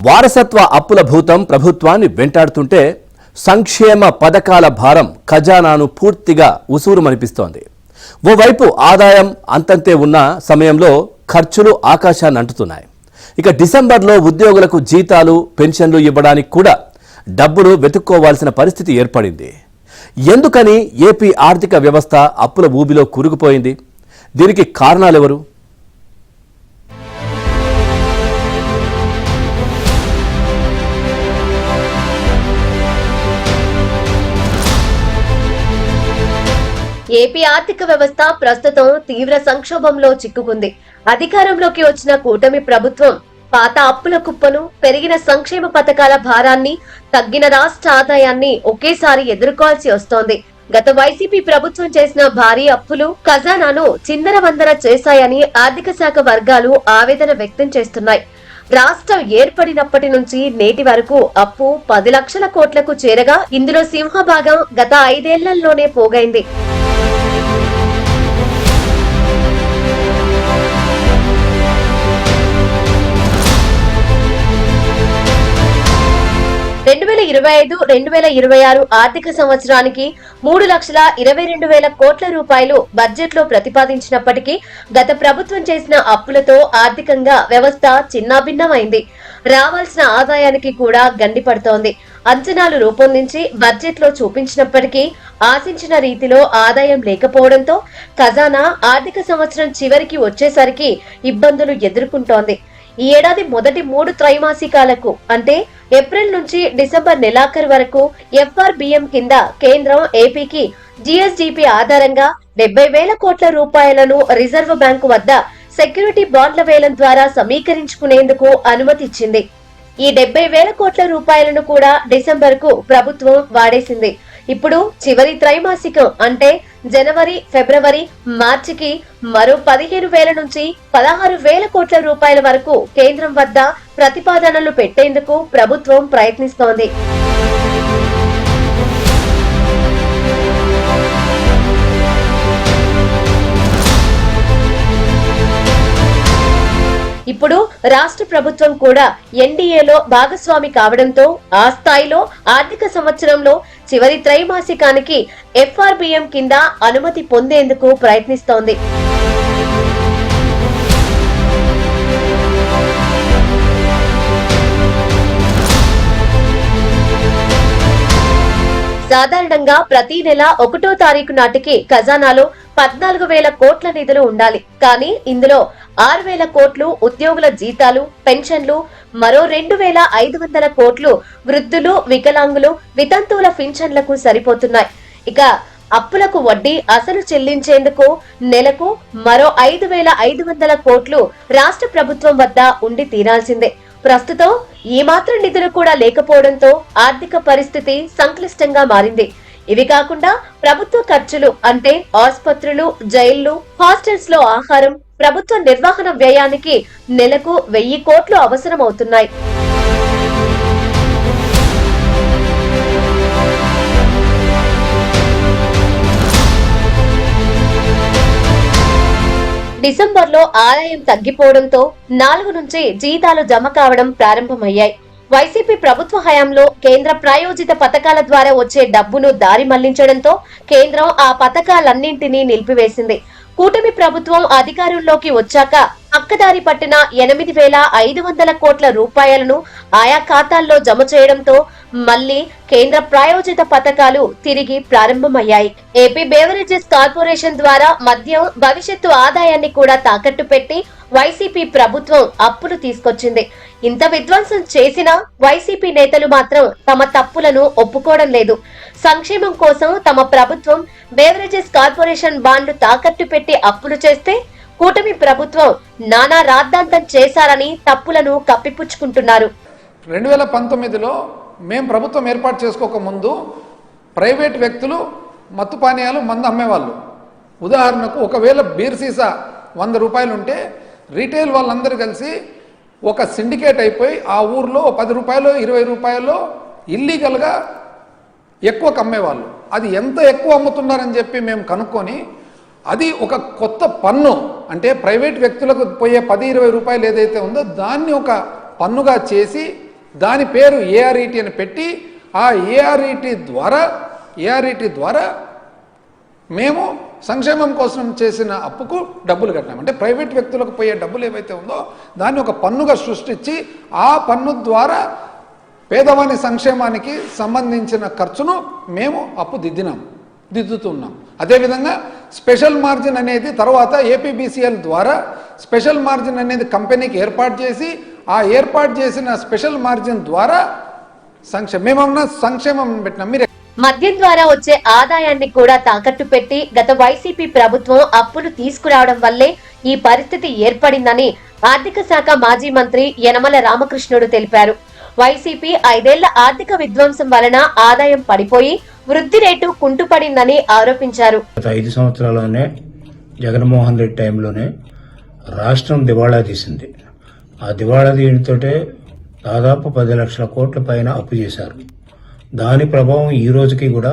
వారసత్వ అప్పుల భూతం ప్రభుత్వాన్ని వెంటాడుతుంటే సంక్షేమ పథకాల భారం ఖజానాను పూర్తిగా ఉసూరుమనిపిస్తోంది. ఓవైపు ఆదాయం అంతంతే ఉన్న సమయంలో ఖర్చులు ఆకాశాన్ని అంటుతున్నాయి. ఇక డిసెంబర్లో ఉద్యోగులకు జీతాలు పెన్షన్లు ఇవ్వడానికి కూడా డబ్బులు వెతుక్కోవాల్సిన పరిస్థితి ఏర్పడింది. ఎందుకని ఏపీ ఆర్థిక వ్యవస్థ అప్పుల ఊబిలో కూరుకుపోయింది? దీనికి కారణాలెవరు? ఏపీ ఆర్థిక వ్యవస్థ ప్రస్తుతం తీవ్ర సంక్షోభంలో చిక్కుకుంది. అధికారంలోకి వచ్చిన కూటమి ప్రభుత్వం పాత అప్పుల కుప్పను, పెరిగిన సంక్షేమ పథకాల భారాన్ని, తగ్గిన రాష్ట్ర ఆదాయాన్ని ఒకేసారి ఎదుర్కోవాల్సి వస్తోంది. గత వైసీపీ ప్రభుత్వం చేసిన భారీ అప్పులు ఖజానాను చిందరవందర చేశాయని ఆర్థిక శాఖ వర్గాలు ఆవేదన వ్యక్తం చేస్తున్నాయి. రాష్ట్రం ఏర్పడినప్పటి నుంచి నేటి వరకు అప్పు 10 లక్షల కోట్లకు చేరగా ఇందులో సింహభాగం గత 5 ఏళ్లలోనే పోగైంది. రెండు 2025-2026 ఆర్థిక సంవత్సరానికి 3,22,000 కోట్ల రూపాయలు బడ్జెట్ లో ప్రతిపాదించినప్పటికీ గత ప్రభుత్వం చేసిన అప్పులతో ఆర్థికంగా వ్యవస్థ చిన్నాభిన్నమైంది. రావాల్సిన ఆదాయానికి కూడా గండి పడుతోంది. అంచనాలు రూపొందించి బడ్జెట్ లో చూపించినప్పటికీ ఆశించిన రీతిలో ఆదాయం లేకపోవడంతో ఖజానా ఆర్థిక సంవత్సరం చివరికి వచ్చేసరికి ఇబ్బందులు ఎదుర్కొంటోంది. ఈ ఏడాది మొదటి 3 త్రైమాసికాలకు అంటే ఏప్రిల్ నుంచి డిసెంబర్ నెలాఖరు వరకు FRBM కింద కేంద్రం ఏపీకి GSDP ఆధారంగా 70,000 కోట్ల రూపాయలను రిజర్వ్ బ్యాంకు వద్ద సెక్యూరిటీ బాండ్ల వేలం ద్వారా సమీకరించుకునేందుకు అనుమతిచ్చింది. ఈ 70,000 కోట్ల రూపాయలను కూడా డిసెంబర్ కు ప్రభుత్వం వాడేసింది. ఇప్పుడు చివరి త్రైమాసికం అంటే జనవరి, ఫిబ్రవరి, మార్చికి మరో 15,000 నుంచి 16,000 కోట్ల రూపాయల వరకు కేంద్రం వద్ద ప్రతిపాదనలు పెట్టేందుకు ప్రభుత్వం ప్రయత్నిస్తోంది. ఇప్పుడు రాష్ట్ర ప్రభుత్వం కూడా ఎన్డీఏలో భాగస్వామి కావడంతో ఆ స్థాయిలో ఆర్థిక సంవత్సరంలో చివరి త్రైమాసికానికి FRBM కింద అనుమతి పొందేందుకు ప్రయత్నిస్తోంది. సాధారణంగా ప్రతి నెల 1వ తారీఖు నాటికి ఖజానాలో 14,000 కోట్ల నిధులు ఉండాలి. కానీ ఇందులో 6,000 కోట్లు ఉద్యోగుల జీతాలు, పెన్షన్లు, మరో 2,500 కోట్లు వృద్ధులు, వికలాంగులు, వితంతువుల పింఛన్లకు సరిపోతున్నాయి. ఇక అప్పులకు వడ్డీ అసలు చెల్లించేందుకు నెలకు మరో 5,500 కోట్లు రాష్ట్ర ప్రభుత్వం వద్ద ఉండి తీరాల్సిందే. ప్రస్తుతం ఈ మాత్రం నిధులు కూడా లేకపోవడంతో ఆర్థిక పరిస్థితి సంక్లిష్టంగా మారింది. ఇవి కాకుండా ప్రభుత్వ ఖర్చులు అంటే ఆసుపత్రులు, జైళ్లు, హాస్టల్స్ లో ఆహారం, ప్రభుత్వ నిర్వహణ వ్యయానికి నెలకు 1,000 కోట్లు అవసరమవుతున్నాయి. డిసెంబర్లో ఆదాయం తగ్గిపోవడంతో 4 నుంచి జీతాలు జమ కావడం ప్రారంభమయ్యాయి. వైసీపీ ప్రభుత్వ హయాంలో కేంద్ర ప్రాయోజిత పథకాల ద్వారా వచ్చే డబ్బును దారి మళ్లించడంతో కేంద్రం ఆ పథకాలన్నింటినీ నిలిపివేసింది. కూటమి ప్రభుత్వం అధికారంలోకి వచ్చాక పక్కదారి పట్టిన 8,500 కోట్ల రూపాయలను ఆయా ఖాతాల్లో జమ చేయడంతో మళ్లీ కేంద్ర ప్రాయోజిత పథకాలు తిరిగి ప్రారంభమయ్యాయి. ఏపీ బేవరేజెస్ కార్పొరేషన్ ద్వారా మద్యం భవిష్యత్తు ఆదాయాన్ని కూడా తాకట్టు పెట్టి వైసీపీ ప్రభుత్వం అప్పులు తీసుకొచ్చింది. ఇంత విధ్వంసం చేసినా వైసీపీ నేతలు మాత్రం తమ తప్పులను ఒప్పుకోవడం లేదు. సంక్షేమం కోసం తమ ప్రభుత్వం బేవరేజెస్ కార్పొరేషన్ బాండ్లు తాకట్టు పెట్టి అప్పులు చేస్తే కూటమి ప్రభుత్వం నానా రాద్ధాంతం చేశారని తప్పులను కప్పిపుచ్చుకుంటున్నారు. 2019లో మేము ప్రభుత్వం ఏర్పాటు చేసుకోక ముందు ప్రైవేట్ వ్యక్తులు మత్తు పానీయాలు మందు అమ్మేవాళ్ళు. ఉదాహరణకు ఒకవేళ బీర్ సీసా 100 రూపాయలు ఉంటే రీటైల్ వాళ్ళందరూ కలిసి ఒక సిండికేట్ అయిపోయి ఆ ఊర్లో 10 రూపాయలు 20 రూపాయలు ఇల్లీగల్గా ఎక్కువ అమ్మేవాళ్ళు. అది ఎంత ఎక్కువ అమ్ముతున్నారని చెప్పి మేము కనుక్కొని అది ఒక కొత్త పన్ను అంటే ప్రైవేట్ వ్యక్తులకు పోయే 10-20 రూపాయలు ఏదైతే ఉందో దాన్ని ఒక పన్నుగా చేసి దాని పేరు ఏఆర్ఈటీ అని పెట్టి ఆ ఏఆర్ఈటీ ద్వారా మేము సంక్షేమం కోసం చేసిన అప్పుకు డబ్బులు కట్టాం. అంటే ప్రైవేట్ వ్యక్తులకు పోయే డబ్బులు ఏవైతే ఉందో దాన్ని ఒక పన్నుగా సృష్టించి ఆ పన్ను ద్వారా పేదవాని సంక్షేమానికి సంబంధించిన ఖర్చును మేము అప్పు దిద్దుతున్నాం. అదేవిధంగా స్పెషల్ మార్జిన్ అనేది తర్వాత ఏపీబీసీఎల్ ద్వారా స్పెషల్ మార్జిన్ అనేది కంపెనీకి ఏర్పాటు చేసి ఆ ఏర్పాటు చేసిన స్పెషల్ మార్జిన్ ద్వారా సంక్షేమం పెట్టినాం. మీరు మద్యం ద్వారా వచ్చే ఆదాయాన్ని కూడా తాకట్టు పెట్టి గత వైసీపీ ప్రభుత్వం అప్పులు తీసుకురావడం వల్లే ఈ పరిస్థితి ఏర్పడిందని ఆర్థిక శాఖ మాజీ మంత్రి యనమల రామకృష్ణుడు తెలిపారు. వైసీపీ 5 ఏళ్ల ఆర్థిక విధ్వంసం వలన ఆదాయం పడిపోయి వృద్ధి రేటు కుంటుపడిందని ఆరోపించారు. గత 5 సంవత్సరాల్లోనే జగన్మోహన్ రెడ్డి టైంలోనే రాష్ట్రం దివాళా తీసింది. ఆ దివాళా తీయడంతోటే దాదాపు 10 లక్షల కోట్ల పైన అప్పు చేశారు. దాని ప్రభావం ఈ రోజుకి కూడా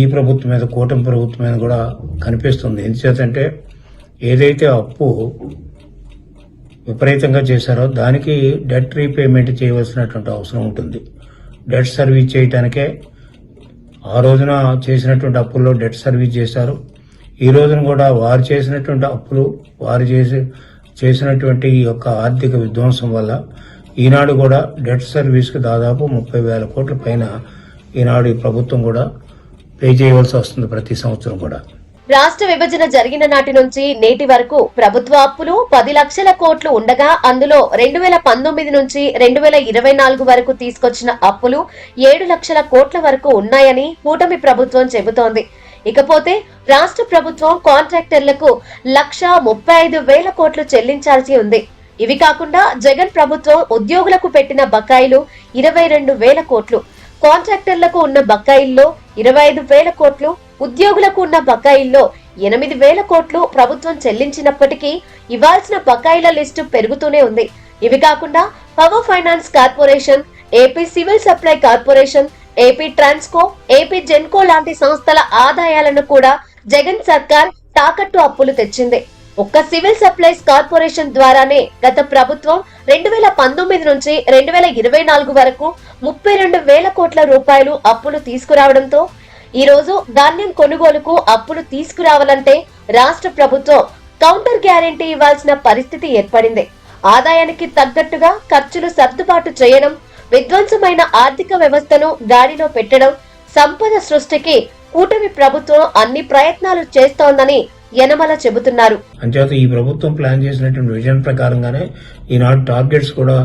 ఈ ప్రభుత్వం మీద, కూటమి ప్రభుత్వం మీద కూడా కనిపిస్తుంది. ఎందుచేతంటే ఏదైతే అప్పు విపరీతంగా చేశారో దానికి డెట్ రీపేమెంట్ చేయవలసినటువంటి అవసరం ఉంటుంది. డెట్ సర్వీస్ చేయడానికే ఆ రోజున చేసినటువంటి అప్పుల్లో డెట్ సర్వీస్ చేశారు. ఈ రోజున కూడా వారు చేసినటువంటి అప్పులు, వారు చేసినటువంటి ఈ యొక్క ఆర్థిక విధ్వంసం వల్ల ఈనాడు కూడా డెట్ సర్వీస్కి దాదాపు 30,000 కోట్ల పైన ఈనాడు ఈ ప్రభుత్వం కూడా పే చేయవలసి వస్తుంది ప్రతి సంవత్సరం కూడా. రాష్ట్ర విభజన జరిగిన నాటి నుంచి నేటి వరకు ప్రభుత్వ అప్పులు 10 లక్షల కోట్లు ఉండగా అందులో 2019 నుంచి 2024 వరకు తీసుకొచ్చిన అప్పులు 7 లక్షల కోట్ల వరకు ఉన్నాయని కూటమి ప్రభుత్వం చెబుతోంది. ఇకపోతే రాష్ట్ర ప్రభుత్వం కాంట్రాక్టర్లకు 1,35,000 కోట్లు చెల్లించాల్సి ఉంది. ఇవి కాకుండా జగన్ ప్రభుత్వం ఉద్యోగులకు పెట్టిన బకాయిలు 22,000 కోట్లు, కాంట్రాక్టర్లకు ఉన్న బకాయిల్లో 25,000 కోట్లు, ఉద్యోగులకు ఉన్న బకాయిల్లో 8,000 కోట్లు ప్రభుత్వం చెల్లించినప్పటికీ ఇవ్వాల్సిన బకాయిల లిస్టు పెరుగుతూనే ఉంది. ఇవి కాకుండా power finance corporation, AP civil supply corporation, AP Transco, AP Genco లాంటి సంస్థల ఆదాయాలను కూడా జగన్ సర్కార్ తాకట్టు అప్పులు తెచ్చింది. ఒక్క సివిల్ సప్లైస్ కార్పొరేషన్ ద్వారానే గత ప్రభుత్వం 2019 నుంచి 2024 వరకు 32,000 కోట్ల రూపాయలు అప్పులు తీసుకురావడంతో ఈ రోజు ధాన్యం కొనుగోలుకు అప్పులు తీసుకురావాలంటే రాష్ట్ర ప్రభుత్వం కౌంటర్ గ్యారెంటీ ఇవ్వాల్సిన పరిస్థితి ఏర్పడింది. ఆదాయానికి తగ్గట్టుగా ఖర్చులు సర్దుబాటు చేయడం, విధ్వంసమైన ఆర్థిక వ్యవస్థను గాడిలో పెట్టడం, సంపద సృష్టికి కూటమి ప్రభుత్వం అన్ని ప్రయత్నాలు చేస్తోందని యనమల చెబుతున్నారు. అంచేత ఈ ప్రభుత్వం ప్లాన్ చేసినటువంటి విజన్ ప్రకారంగానే ఈనాడు టార్గెట్స్ కూడా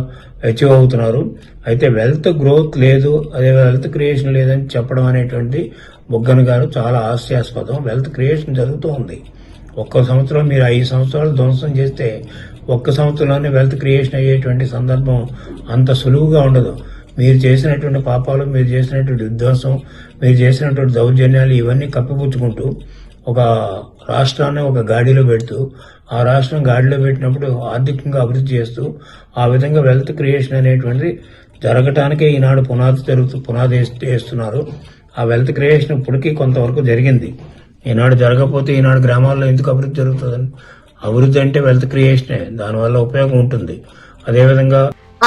అచీవ్ అవుతున్నారు. అయితే వెల్త్ గ్రోత్ లేదు, అదే వెల్త్ క్రియేషన్ లేదని చెప్పడం అనేటువంటి బుగ్గన్ గారు చాలా హాస్యాస్పదం. వెల్త్ క్రియేషన్ జరుగుతూ ఉంది. ఒక్క సంవత్సరం మీరు 5 సంవత్సరాలు ధ్వంసం చేస్తే ఒక్క సంవత్సరంలోనే వెల్త్ క్రియేషన్ అయ్యేటువంటి సందర్భం అంత సులువుగా ఉండదు. మీరు చేసినటువంటి పాపాలు, మీరు చేసినటువంటి విధ్వంసం, మీరు చేసినటువంటి దౌర్జన్యాలు ఇవన్నీ కప్పిపుచ్చుకుంటూ ఒక రాష్ట్రాన్ని ఒక గాడిలో పెడుతూ, ఆ రాష్ట్రం గాడిలో పెట్టినప్పుడు ఆర్థికంగా అభివృద్ధి చేస్తూ ఆ విధంగా వెల్త్ క్రియేషన్ అనేటువంటిది జరగటానికే ఈనాడు పునాది వేస్తున్నారు. ఆ వెల్త్ క్రియేషన్ ఇప్పటికీ కొంతవరకు జరిగింది. ఈనాడు జరగకపోతే ఈనాడు గ్రామాల్లో ఎందుకు అభివృద్ధి జరుగుతుందని? అభివృద్ధి అంటే వెల్త్ క్రియేషనే, దానివల్ల ఉపయోగం ఉంటుంది. అదేవిధంగా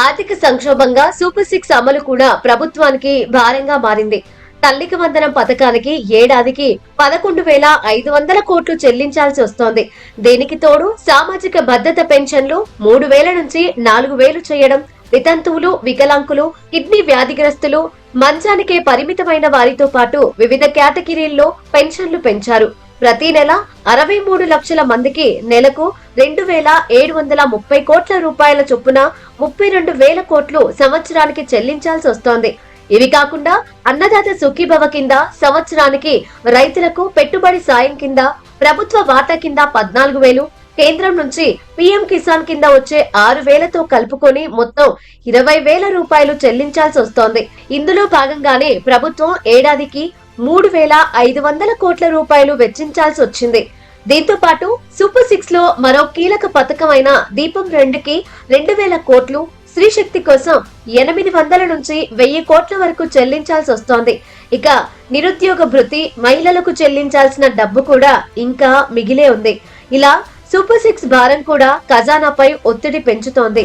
ఆర్థిక సంక్షోభంగా సూపర్ 6 అమలు కూడా ప్రభుత్వానికి భారంగా మారింది. తల్లికి వందనం పథకానికి ఏడాదికి 11,500 కోట్లు చెల్లించాల్సి వస్తోంది. దీనికి తోడు సామాజిక భద్రత పెన్షన్లు 3,000 నుంచి 4,000 చేయడం, వితంతువులు, వికలాంగులు, కిడ్నీ వ్యాధిగ్రస్తులు, మంచానికే పరిమితమైన వారితో పాటు వివిధ కేటగిరీల్లో పెన్షన్లు పెంచారు. ప్రతి నెల 63 లక్షల మందికి నెలకు 2,730 కోట్ల రూపాయల చొప్పున 32,000 కోట్లు సంవత్సరానికి చెల్లించాల్సి వస్తోంది. ఇవి కాకుండా అన్నదాత సుఖీభవ కింద సంవత్సరానికి రైతులకు పెట్టుబడి సాయం కింద ప్రభుత్వ వాటా కింద 14,000, కేంద్రం నుంచి పీఎం కిసాన్ కింద వచ్చే 6,000తో కలుపుకొని మొత్తం 20,000 రూపాయలు చెల్లించాల్సి వస్తోంది. ఇందులో భాగంగానే ప్రభుత్వం ఏడాదికి 3,500 కోట్ల రూపాయలు వెచ్చించాల్సి వచ్చింది. దీంతో పాటు సూపర్ 6 లో మరో కీలక పథకమైన దీపం 2కి 2,000 కోట్లు, స్త్రీ శక్తి కోసం 800 నుంచి 1,000 కోట్ల వరకు చెల్లించాల్సి వస్తోంది. ఇక నిరుద్యోగ భృతి, మహిళలకు చెల్లించాల్సిన డబ్బు కూడా ఇంకా మిగిలే ఉంది. ఇలా సూపర్ 6 భారం కూడా ఖజానాపై ఒత్తిడి పెంచుతోంది.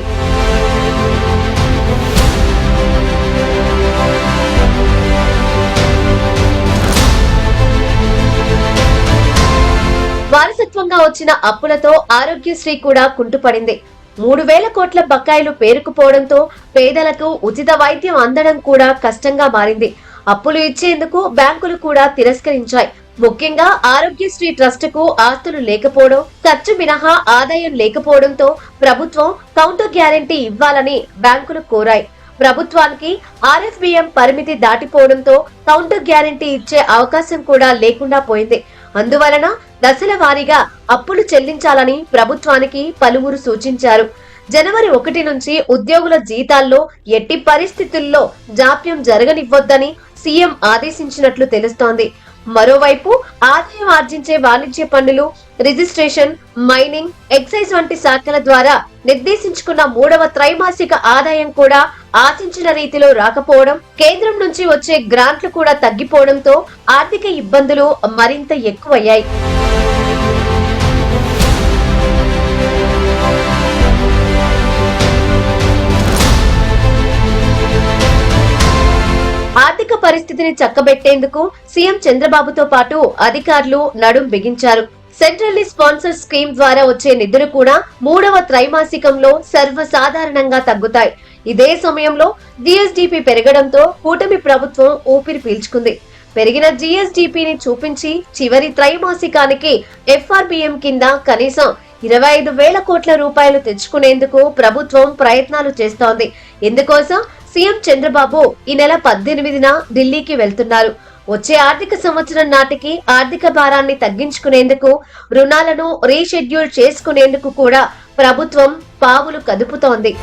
వచ్చిన అప్పులతో ఆరోగ్యశ్రీ కూడా కుంటుపడింది. 3,000 కోట్ల బకాయిలు పేరుకుపోవడంతో పేదలకు ఉచిత వైద్యం అందడం కూడా కష్టంగా మారింది. అప్పులు ఇచ్చేందుకు బ్యాంకులు కూడా తిరస్కరించాయి. ముఖ్యంగా ఆరోగ్యశ్రీ ట్రస్టుకు ఆస్తులు లేకపోవడం, ఖర్చు మినహా ఆదాయం లేకపోవడంతో ప్రభుత్వం కౌంటర్ గ్యారెంటీ ఇవ్వాలని బ్యాంకులు కోరాయి. ప్రభుత్వానికి ఆర్ఎఫ్బిఎం పరిమితి దాటిపోవడంతో కౌంటర్ గ్యారెంటీ ఇచ్చే అవకాశం కూడా లేకుండా పోయింది. అందువలన దశల వారీగా అప్పులు చెల్లించాలని ప్రభుత్వానికి పలువురు సూచించారు. జనవరి 1 నుంచి ఉద్యోగుల జీతాల్లో ఎట్టి పరిస్థితుల్లో జాప్యం జరగనివ్వొద్దని సీఎం ఆదేశించినట్లు తెలుస్తోంది. మరోవైపు ఆదాయం ఆర్జించే వాణిజ్య పన్నులు, రిజిస్ట్రేషన్, మైనింగ్, ఎక్సైజ్ వంటి శాఖల ద్వారా నిర్దేశించుకున్న 3వ త్రైమాసిక ఆదాయం కూడా ఆశించిన రీతిలో రాకపోవడం, కేంద్రం నుంచి వచ్చే గ్రాంట్లు కూడా తగ్గిపోవడంతో ఆర్థిక ఇబ్బందులు మరింత ఎక్కువయ్యాయి. ఆర్థిక పరిస్థితిని చక్కబెట్టేందుకు సీఎం చంద్రబాబుతో పాటు అధికారులు నడుం బిగించారు. సెంట్రల్లీ స్పాన్సర్ స్కీమ్ ద్వారా వచ్చే నిధులు కూడా 3వ త్రైమాసికంలో సర్వసాధారణంగా తగ్గుతాయి. ఇదే సమయంలో జీఎస్డీపీ పెరగడంతో కూటమి ప్రభుత్వం ఊపిరి పీల్చుకుంది. పెరిగిన జీఎస్డీపీని చూపించి చివరి త్రైమాసికానికి ఎఫ్ఆర్బిఎం కింద కనీసం 25,000 కోట్ల రూపాయలు తెచ్చుకునేందుకు ప్రభుత్వం ప్రయత్నాలు చేస్తోంది. ఇందుకోసం సీఎం చంద్రబాబు ఈ నెల 18న ఢిల్లీకి వెళ్తున్నారు. వచ్చే ఆర్థిక సంవత్సరం నాటికి ఆర్థిక భారాన్ని తగ్గించుకునేందుకు, రుణాలను రీషెడ్యూల్ చేసుకునేందుకు కూడా ప్రభుత్వం పావులు కదుపుతోంది.